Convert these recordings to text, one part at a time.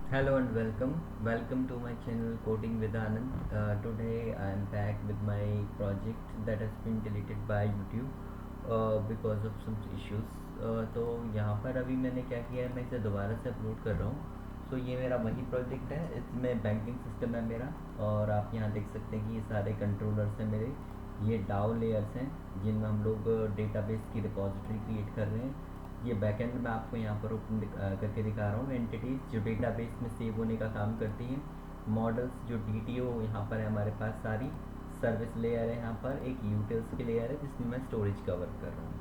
Hello and welcome to my channel Coding with Anand. Today I am back with my project that has been deleted by YouTube because of some issues. तो यहाँ पर अभी मैंने क्या किया है, मैं इसे दोबारा से अपलोड कर रहा हूँ. ये मेरा वही प्रोजेक्ट है, इसमें बैंकिंग सिस्टम है मेरा. और आप यहाँ देख सकते हैं कि ये सारे कंट्रोलर्स हैं मेरे. ये डाउ लेयर्स हैं जिनमें हम लोग डेटाबेस की रिपॉजिटरी क्रिएट कर रहे हैं. ये बैकएंड में आपको यहाँ पर ओपन करके दिखा रहा हूँ. एंटिटीज़ जो डेटाबेस में सेव होने का काम करती हैं. मॉडल्स जो DTO यहाँ पर है हमारे पास सारी. सर्विस लेयर है यहाँ पर. एक यूटिल्स की लेयर है जिसमें मैं स्टोरेज का वर्क कर रहा हूँ.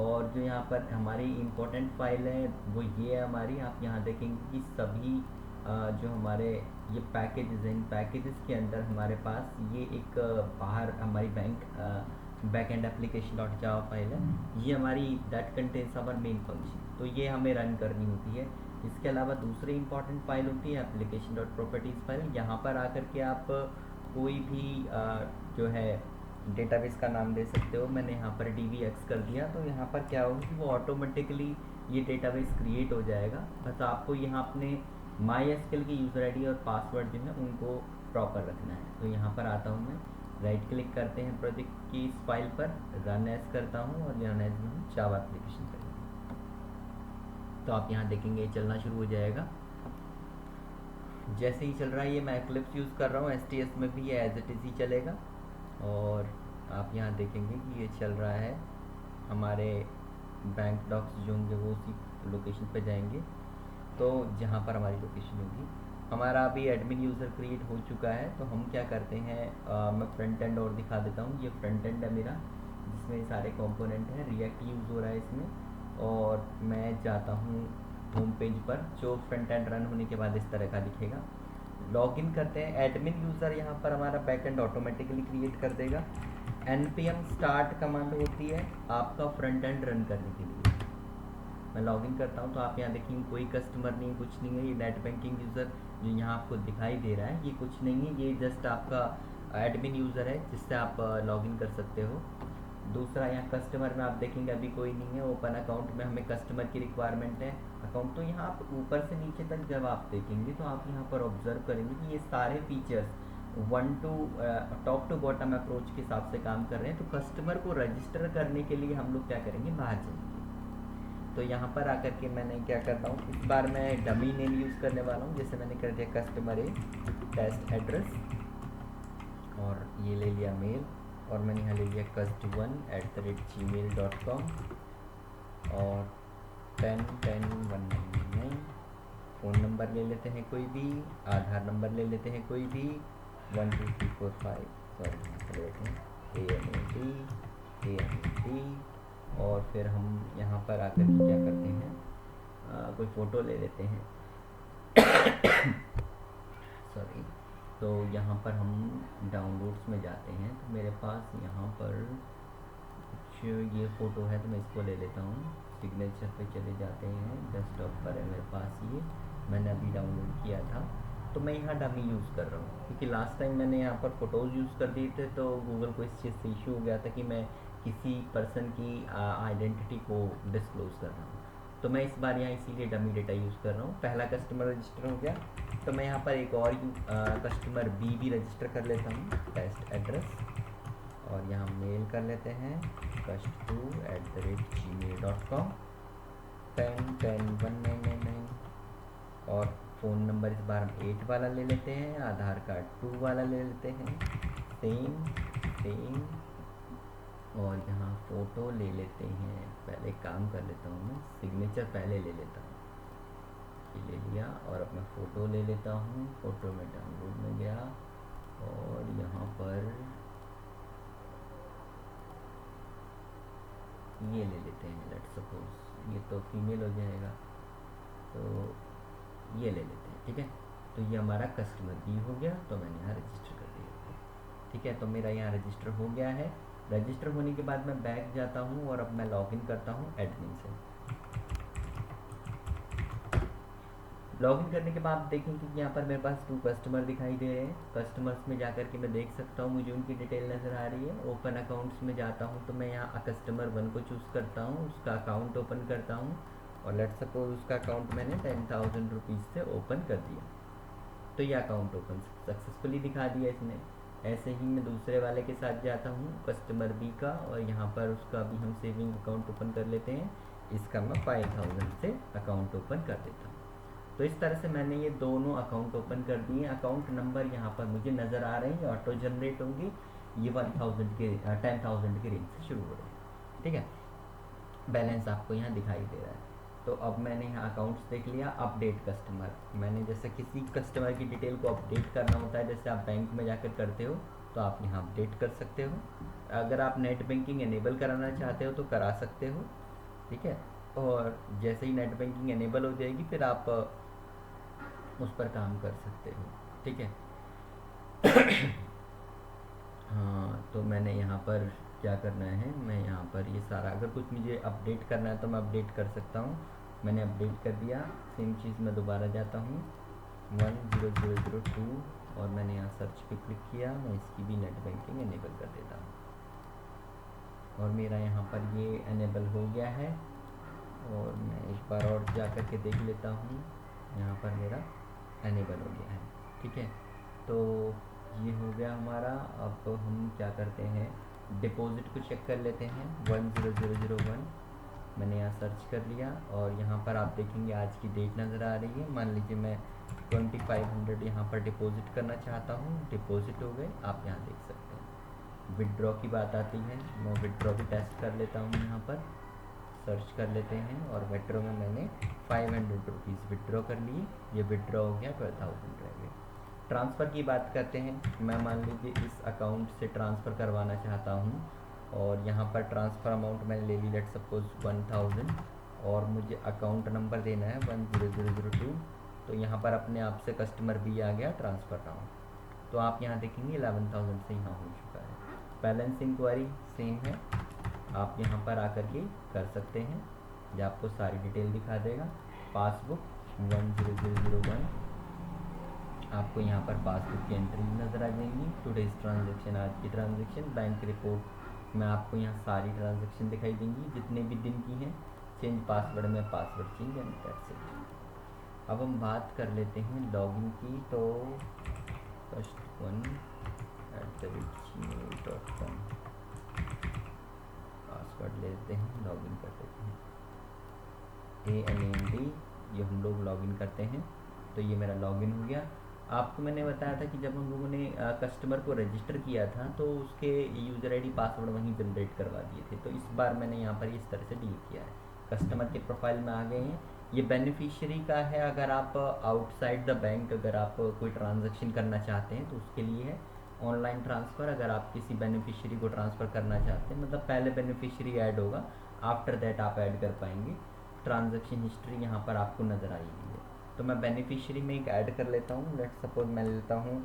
और जो यहाँ पर हमारी इम्पोर्टेंट फाइल है वो ये है हमारी. आप यहाँ देखेंगे कि सभी जो हमारे ये पैकेजेस हैं, इन पैकेजेस के अंदर हमारे पास ये एक बाहर हमारी backend application dot Java file है. ये हमारी that contains our main function. तो ये हमें रन करनी होती है. इसके अलावा दूसरी इंपॉर्टेंट फाइल होती है एप्लीकेशन डॉट प्रॉपर्टीज़ फाइल. यहाँ पर आकर के आप कोई भी जो है डेटाबेस का नाम दे सकते हो. मैंने यहाँ पर DBX कर दिया. तो यहाँ पर क्या होगा कि वो ऑटोमेटिकली ये डेटाबेस क्रिएट हो जाएगा. बस आपको यहाँ अपने MySQL की यूज़र ID और पासवर्ड जो है उनको प्रॉपर रखना है. तो यहाँ पर आता हूँ मैं, राइट क्लिक करते हैं प्रोजेक्ट की इस फाइल पर, रन एज करता हूँ और रन एज में हम जावा एप्लीकेशन करेंगे. तो आप यहाँ देखेंगे ये चलना शुरू हो जाएगा. जैसे ही चल रहा है ये, मैं Eclipse यूज़ कर रहा हूँ. STS में भी ये एज इट इज़ ही चलेगा. और आप यहाँ देखेंगे कि ये चल रहा है. हमारे बैंक डॉक्स जो होंगे वो उसी लोकेशन पे जाएंगे, तो जहाँ पर हमारी लोकेशन होगी. हमारा अभी एडमिन यूज़र क्रिएट हो चुका है. तो हम क्या करते हैं, मैं फ्रंट एंड और दिखा देता हूँ. ये फ्रंट एंड है मेरा जिसमें सारे कंपोनेंट हैं. रिएक्ट यूज़ हो रहा है इसमें. और मैं जाता हूँ होम पेज पर, जो फ्रंट एंड रन होने के बाद इस तरह का दिखेगा. लॉगिन करते हैं. एडमिन यूज़र यहाँ पर हमारा बैकएंड ऑटोमेटिकली क्रिएट कर देगा. npm स्टार्ट कमांड होती है आपका फ्रंट एंड रन करने के लिए. मैं लॉगिन करता हूँ तो आप यहाँ देखेंगे कोई कस्टमर नहीं, कुछ नहीं है. ये नेट बैंकिंग यूज़र जो यहाँ आपको दिखाई दे रहा है ये कुछ नहीं है, ये जस्ट आपका एडमिन यूज़र है जिससे आप लॉगिन कर सकते हो. दूसरा यहाँ कस्टमर में आप देखेंगे अभी कोई नहीं है. ओपन अकाउंट में हमें कस्टमर की रिक्वायरमेंट है अकाउंट. तो यहाँ आप ऊपर से नीचे तक जब आप देखेंगे तो आप यहाँ पर ऑब्जर्व करेंगे कि ये सारे features top to bottom approach के हिसाब से काम कर रहे हैं. तो कस्टमर को रजिस्टर करने के लिए हम लोग क्या करेंगे, बाहर जाएंगे. तो यहाँ पर आकर के मैंने क्या करता हूँ, इस बार मैं डमी नेम यूज़ करने वाला हूँ. जैसे मैंने कर दिया कस्टमर ए टेस्ट एड्रेस, और ये ले लिया मेल, और मैंने यहाँ ले लिया cust1@gmail.com और 10101999. फ़ोन नंबर ले लेते हैं कोई भी, आधार नंबर ले लेते हैं कोई भी, 12345 सॉरी AMAT. और फिर हम यहाँ पर आकर के क्या करते हैं, कोई फ़ोटो ले लेते हैं. सॉरी. तो यहाँ पर हम डाउनलोड्स में जाते हैं. तो मेरे पास यहाँ पर कुछ ये फ़ोटो है तो मैं इसको ले लेता हूँ. सिग्नेचर पे चले जाते हैं. डेस्कटॉप पर है मेरे पास, ये मैंने अभी डाउनलोड किया था. तो मैं यहाँ डमी यूज़ कर रहा हूँ क्योंकि लास्ट टाइम मैंने यहाँ पर फ़ोटोज़ यूज़ कर दिए थे. तो गूगल को इस चीज़ से इशू हो गया था कि मैं किसी पर्सन की आइडेंटिटी को डिस्क्लोज़ कर रहा हूँ. तो मैं इस बार यहाँ इसीलिए डमी डेटा यूज़ कर रहा हूँ. पहला कस्टमर रजिस्टर हो गया. तो मैं यहाँ पर एक और कस्टमर बी भी रजिस्टर कर लेता हूँ, टेस्ट एड्रेस. और यहाँ मेल कर लेते हैं cust2@gmail.com 10101999. और फ़ोन नंबर इस बार हम 8 वाला ले लेते हैं. आधार कार्ड 2 वाला ले लेते हैं. सेम. और यहाँ फ़ोटो ले लेते हैं. पहले काम कर लेता हूँ मैं, सिग्नेचर पहले ले लेता हूँ. ये ले लिया. और अब मैं फ़ोटो ले लेता हूँ. फ़ोटो में डाउनलोड में गया और यहाँ पर ये ले लेते हैं. लेट्स सपोज ये तो फीमेल हो जाएगा, तो ये ले लेते हैं. ठीक है. तो ये हमारा कस्टमर बी हो गया. तो मैंने यहाँ रजिस्टर कर दिया. ठीक है. तो मेरा यहाँ रजिस्टर हो गया है. रजिस्टर होने के बाद मैं बैक जाता हूँ और अब मैं लॉगिन करता हूँ एडमिन से. लॉगिन करने के बाद देखेंगे कि यहाँ पर मेरे पास 2 कस्टमर दिखाई दे रहे हैं. कस्टमर्स में जाकर के मैं देख सकता हूँ, मुझे उनकी डिटेल नज़र आ रही है. ओपन अकाउंट्स में जाता हूँ तो मैं यहाँ कस्टमर 1 को चूज़ करता हूँ, उसका अकाउंट ओपन करता हूँ. और लेट सपोज उसका अकाउंट मैंने 10,000 रुपीज़ से ओपन कर दिया, तो ये अकाउंट ओपन सक्सेसफुली दिखा दिया इसने। ऐसे ही मैं दूसरे वाले के साथ जाता हूँ, कस्टमर बी का, और यहाँ पर उसका भी हम सेविंग अकाउंट ओपन कर लेते हैं। इसका मैं 5,000 से अकाउंट ओपन कर देता हूँ। तो इस तरह से मैंने ये दोनों अकाउंट ओपन कर दिए। अकाउंट नंबर यहाँ पर मुझे नज़र आ रहे हैं, ऑटो जनरेट होंगे। ये 10,000 के 10,000 के रेंज से शुरू हो रहे हैं, ठीक है। बैलेंस आपको यहाँ दिखाई दे रहा है। तो अब मैंने यहाँ अकाउंट्स देख लिया। अपडेट कस्टमर, मैंने जैसे किसी कस्टमर की डिटेल को अपडेट करना होता है, जैसे आप बैंक में जाकर करते हो, तो आप यहाँ अपडेट कर सकते हो। अगर आप नेट बैंकिंग एनेबल कराना चाहते हो तो करा सकते हो, ठीक है। और जैसे ही नेट बैंकिंग एनेबल हो जाएगी फिर आप उस पर काम कर सकते हो, ठीक है। हाँ, तो मैंने यहाँ पर क्या करना है, मैं यहाँ पर ये सारा, अगर कुछ मुझे अपडेट करना है तो मैं अपडेट कर सकता हूँ। मैंने अपडेट कर दिया। सेम चीज़ मैं दोबारा जाता हूँ 10002 और मैंने यहाँ सर्च पे क्लिक किया। मैं इसकी भी नेट बैंकिंग एनेबल कर देता हूँ और मेरा यहाँ पर ये एनेबल हो गया है। और मैं एक बार और जा कर के देख लेता हूँ, यहाँ पर मेरा एनेबल हो गया है, ठीक है। तो ये हो गया हमारा। अब हम क्या करते हैं, डिपॉजिट को चेक कर लेते हैं। 10001 मैंने यहाँ सर्च कर लिया और यहाँ पर आप देखेंगे आज की डेट नज़र आ रही है। मान लीजिए मैं 2500 यहाँ पर डिपॉजिट करना चाहता हूँ, डिपॉजिट हो गए, आप यहाँ देख सकते हैं। विड्रॉ की बात आती है, मैं विड्रॉ भी टेस्ट कर लेता हूँ। यहाँ पर सर्च कर लेते हैं और विड्रॉ में मैंने 500 रुपीज़ विड्रॉ कर लिए। ये विड्रॉ हो गया, 12,000 रह गए। ट्रांसफ़र की बात करते हैं। मैं मान लीजिए इस अकाउंट से ट्रांसफ़र करवाना चाहता हूँ और यहाँ पर ट्रांसफ़र अमाउंट मैंने ले ली, लेट सपोज 1,000, और मुझे अकाउंट नंबर देना है 10002। तो यहाँ पर अपने आप से कस्टमर भी आ गया, ट्रांसफ़र अकाउंट। तो आप यहाँ देखेंगे 11,000 से यहाँ हो चुका है। बैलेंस इंक्वायरी सेम है, आप यहाँ पर आकर के कर सकते हैं, जो आपको सारी डिटेल दिखा देगा। पासबुक 10001, आपको यहाँ पर पासबुक की एंट्री नज़र आ जाएंगी। टुडेज ट्रांजेक्शन, आज की ट्रांजेक्शन। बैंक रिपोर्ट में आपको यहाँ सारी ट्रांजेक्शन दिखाई देंगी जितने भी दिन की हैं। चेंज पासवर्ड में password change and that's it. अब हम बात कर लेते हैं लॉगिन की। तो फर्स्ट वन @gmail.com पासवर्ड ले लेते हैं, लॉगिन कर लेते हैं। ANND, ये हम लोग लॉगिन करते हैं। तो ये मेरा लॉगिन हो गया। आपको मैंने बताया था कि जब हम लोगों ने कस्टमर को रजिस्टर किया था तो उसके यूज़र आईडी पासवर्ड वहीं जनरेट करवा दिए थे। तो इस बार मैंने यहाँ पर इस तरह से डील किया है। कस्टमर के प्रोफाइल में आ गए हैं। ये बेनिफिशियरी का है। अगर आप आउटसाइड द बैंक अगर आप कोई ट्रांजैक्शन करना चाहते हैं तो उसके लिए है। ऑनलाइन ट्रांसफ़र, अगर आप किसी बेनिफिशियरी को ट्रांसफ़र करना चाहते हैं, मतलब पहले बेनिफिशियरी ऐड होगा, आफ्टर दैट आप ऐड कर पाएंगे। ट्रांजैक्शन हिस्ट्री यहाँ पर आपको नज़र आएगी। तो मैं बेनिफिशियरी में एक ऐड कर लेता हूँ। लेट सपोज मैं लेता हूँ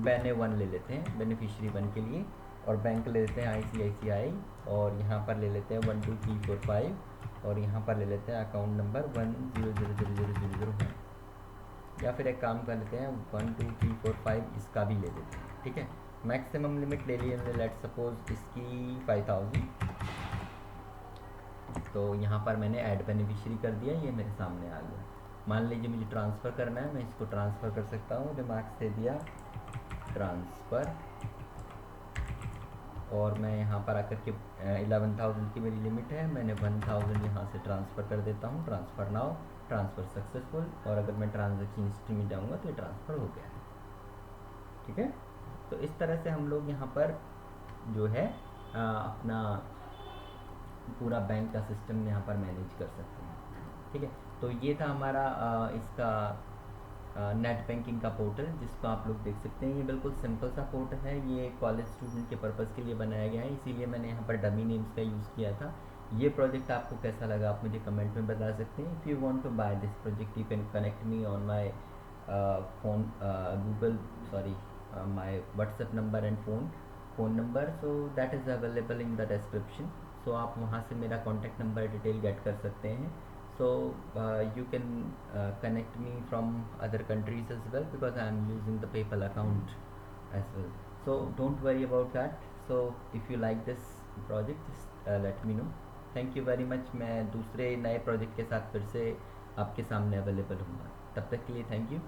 बैने 1 ले लेते हैं बेनिफिशियरी 1 के लिए, और बैंक ले लेते हैं ICICI, और यहाँ पर ले लेते हैं 1 2 3 4 5, और यहाँ पर ले लेते हैं अकाउंट नंबर 100000001, या फिर एक काम कर लेते हैं 1 2 3 4 5 इसका भी ले लेते हैं, ठीक है। मैक्सिमम लिमिट ले लिए, लेट सपोज इसकी 5,000। तो यहाँ पर मैंने ऐड बेनिफिशियरी कर दिया, ये मेरे सामने आ गया। मान लीजिए मुझे ट्रांसफ़र करना है, मैं इसको ट्रांसफ़र कर सकता हूँ। रिमार्क्स दे दिया ट्रांसफ़र, और मैं यहाँ पर आकर के 11,000 की मेरी लिमिट है, मैंने 1,000 यहाँ से ट्रांसफ़र कर देता हूँ। Transfer now, transfer successful. और अगर मैं ट्रांजेक्शन हिस्ट्री में जाऊँगा तो ये ट्रांसफ़र हो गया है, ठीक है। तो इस तरह से हम लोग यहाँ पर जो है अपना पूरा बैंक का सिस्टम यहाँ पर मैनेज कर सकते हैं, ठीक है। तो ये था हमारा इसका नेट बैंकिंग का पोर्टल, जिसको आप लोग देख सकते हैं। ये बिल्कुल सिंपल सा पोर्टल है, ये कॉलेज स्टूडेंट के पर्पज़ के लिए बनाया गया है, इसीलिए मैंने यहाँ पर डमी नेम्स का यूज़ किया था। ये प्रोजेक्ट आपको कैसा लगा आप मुझे कमेंट में बता सकते हैं। If you want to buy this project you can connect me on my phone my WhatsApp number and phone number, so that is available in the description. सो आप वहाँ से मेरा कॉन्टैक्ट नंबर डिटेल गेट कर सकते हैं। So you can connect me from other countries as well, because I am using the PayPal account as well. So don't worry about that. So if you like this project, just let me know. Thank you very much. मैं दूसरे नए project के साथ फिर से आपके सामने available हूँगा। तब तक के लिए थैंक यू।